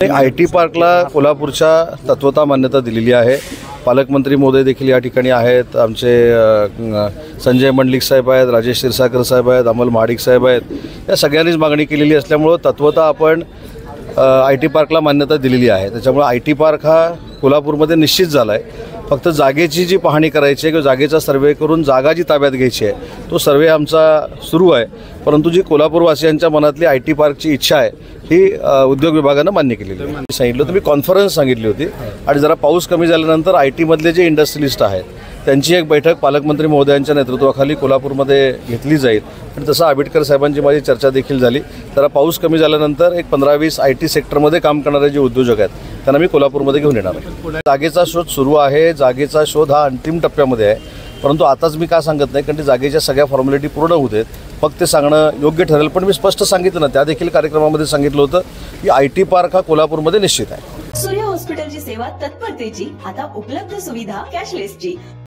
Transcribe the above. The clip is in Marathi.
IT पार्कला कोल्हापूरच्या तत्वता मान्यता दिलेली आहे। पालकमंत्री महोदय देखील या ठिकाणी आहेत। आमचे संजय मंडलिक साहेब आहेत, राजेश क्षीरसागर साहेब आहेत, अमल महाडिक साहेब आहेत। या सगळ्यांनीच मागणी केलेली असल्यामुळे तत्वता आपण IT पार्कला मान्यता दिलेली आहे। त्याच्यामुळे IT पार्क हा कोल्हापूरमध्ये निश्चित झाला आहे। फक्त जागेची जी पाहणी करायची आहे किंवा जागेचा सर्वे करून जागा जी ताब्यात घ्यायची आहे तो सर्वे आमचा सुरू आहे। परंतु जी कोल्हापूरवासियांच्या मनातली IT पार्कची इच्छा आहे ही उद्योग विभागानं मान्य केलेली आहे। सांगितलं तुम्ही कॉन्फरन्स सांगितली होती आणि जरा पाऊस कमी झाल्यानंतर IT मधले जे इंडस्ट्रियलिस्ट आहेत त्यांची एक बैठक पालकमंत्री महोदयांच्या नेतृत्वाखाली कोल्हापूरमध्ये घेतली जाईल आणि तसं आंबेडकर साहेबांची माझी चर्चा देखील झाली। जरा पाऊस कमी झाल्यानंतर एक 15-20 IT सेक्टरमध्ये काम करणारे जे उद्योजक आहेत त्यांना मी कोल्हापूरमध्ये घेऊन येणार आहे। जागेचा शोध सुरू आहे। जागेचा शोध हा अंतिम टप्प्यामध्ये आहे, परंतु आताच मी का सांगत नाही कारण जागेच्या सगळ्या फॉर्मॅलिटी पूर्ण होत आहेत। फक्त ते सांगणं योग्य ठरेल, पण मी स्पष्ट सांगितलं ना, त्या देखील कार्यक्रमामध्ये सांगितलं होतं की IT पार्क हा कोल्हापूरमध्ये निश्चित आहे। सूर्य हॉस्पिटलची सेवा तत्परतेची, आता उपलब्ध सुविधा कॅशलेसची।